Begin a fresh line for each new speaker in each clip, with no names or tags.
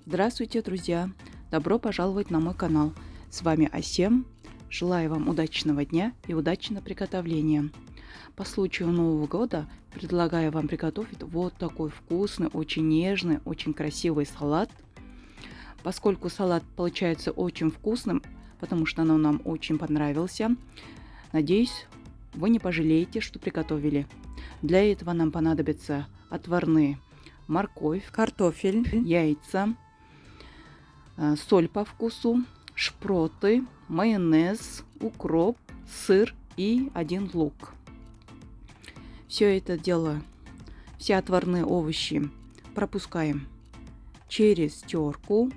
Здравствуйте, друзья! Добро пожаловать на мой канал. С вами Асем. Желаю вам удачного дня и удачного приготовления. По случаю Нового года предлагаю вам приготовить вот такой вкусный, очень нежный, очень красивый салат. Поскольку салат получается очень вкусным, потому что он нам очень понравился, надеюсь, вы не пожалеете, что приготовили. Для этого нам понадобятся отварные морковь, картофель, яйца, соль по вкусу, шпроты, майонез, укроп, сыр и 1 лук. Все это дело, все отварные овощи пропускаем через терку.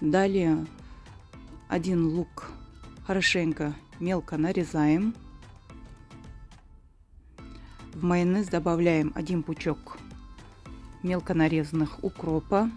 Далее 1 лук хорошенько мелко нарезаем. В майонез добавляем 1 пучок мелко нарезанных укропа.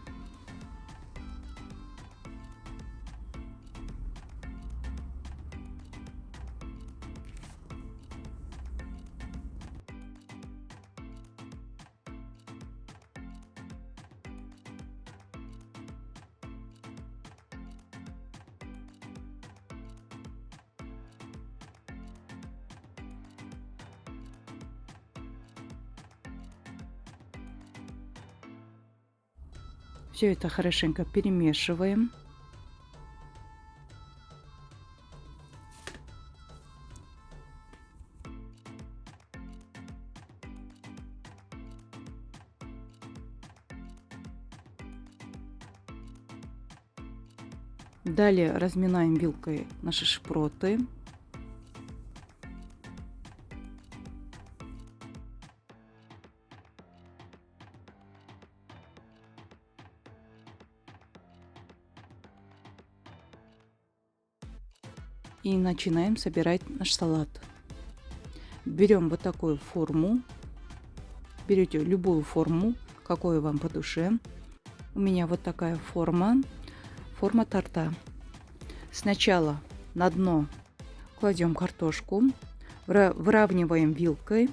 Все это хорошенько перемешиваем. Далее разминаем вилкой наши шпроты. И начинаем собирать наш салат. Берем вот такую форму. Берете любую форму, какую вам по душе. У меня вот такая форма. Форма торта. Сначала на дно кладем картошку. Выравниваем вилкой.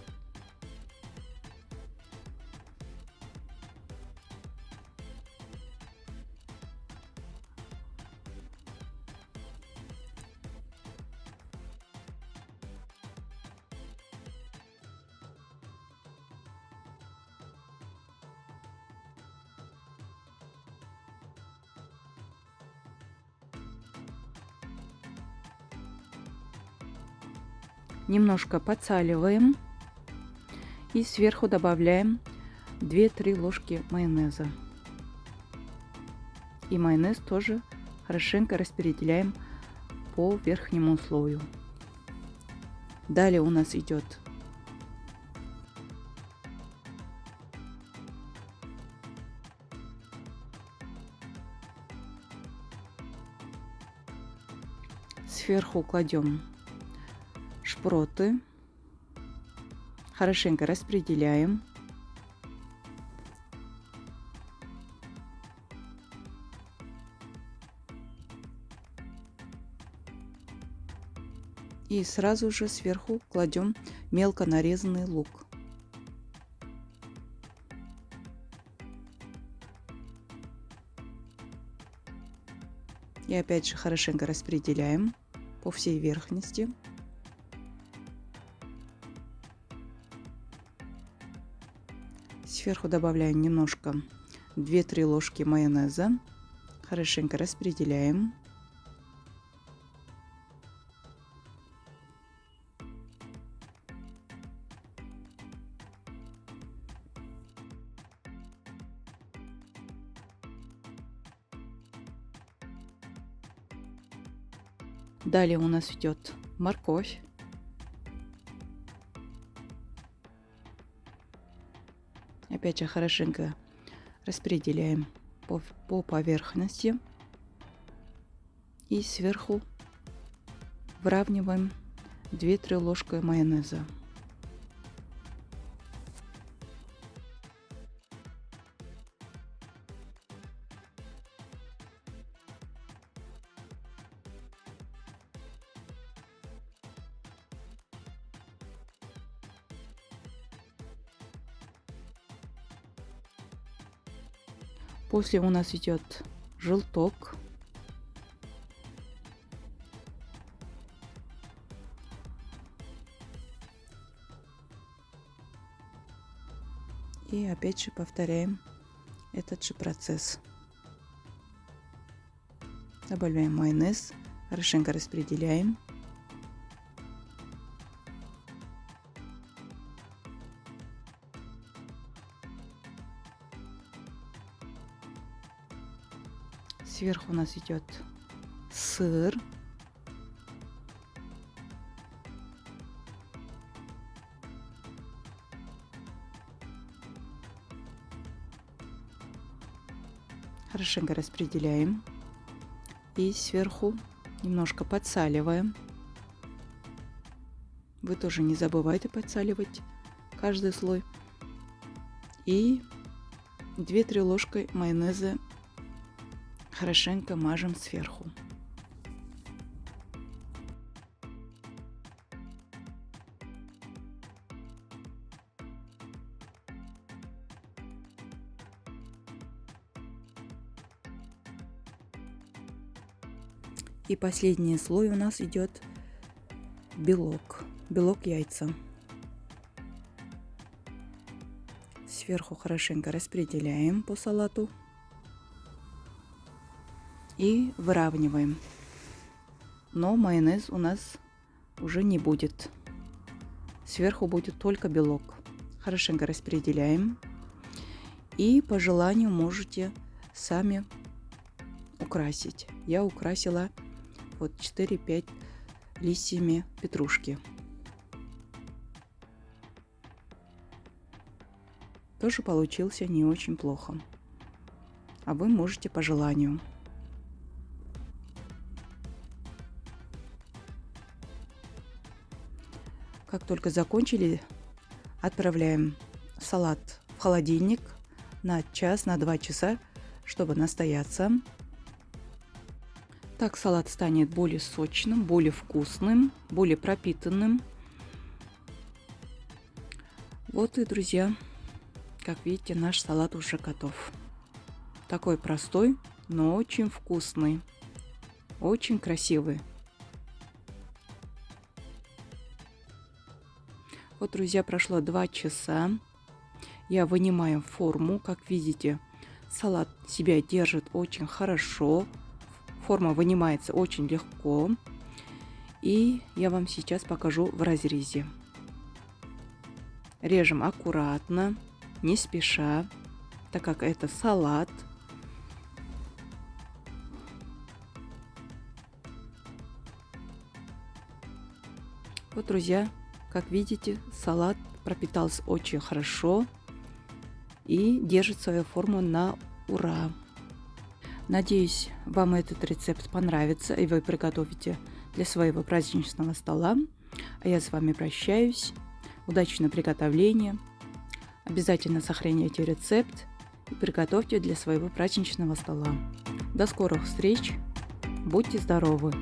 Немножко подсаливаем. И сверху добавляем 2-3 ложки майонеза. И майонез тоже хорошенько распределяем по верхнему слою. Далее у нас идет сверху кладем шпроты, хорошенько распределяем. И сразу же сверху кладем мелко нарезанный лук. И опять же хорошенько распределяем по всей верхности. Сверху добавляем немножко 2-3 ложки майонеза. Хорошенько распределяем. Далее у нас идет морковь. Опять же хорошенько распределяем по поверхности. И сверху выравниваем 2-3 ложки майонеза. После у нас идет желток. И опять же повторяем этот же процесс. Добавляем майонез, хорошенько распределяем. Сверху у нас идет сыр. Хорошенько распределяем. И сверху немножко подсаливаем. Вы тоже не забывайте подсаливать каждый слой. И 2-3 ложки майонеза хорошенько мажем сверху. И последний слой у нас идет белок. Белок яйца. Сверху хорошенько распределяем по салату. И выравниваем. Но майонез у нас уже не будет. Сверху будет только белок. Хорошенько распределяем. И по желанию можете сами украсить. Я украсила вот 4-5 листьями петрушки. Тоже получился не очень плохо. А вы можете по желанию. Как только закончили, отправляем салат в холодильник на час, на 2 часа, чтобы настояться. Так салат станет более сочным, более вкусным, более пропитанным. Вот и, друзья, как видите, наш салат уже готов. Такой простой, но очень вкусный, очень красивый. Вот, друзья, прошло 2 часа. Я вынимаю форму. Как видите, салат себя держит очень хорошо. Форма вынимается очень легко. И я вам сейчас покажу в разрезе. Режем аккуратно, не спеша, так как это салат. Вот, друзья, как видите, салат пропитался очень хорошо и держит свою форму на ура. Надеюсь, вам этот рецепт понравится и вы приготовите для своего праздничного стола. А я с вами прощаюсь. Удачного приготовления. Обязательно сохраняйте рецепт и приготовьте для своего праздничного стола. До скорых встреч. Будьте здоровы!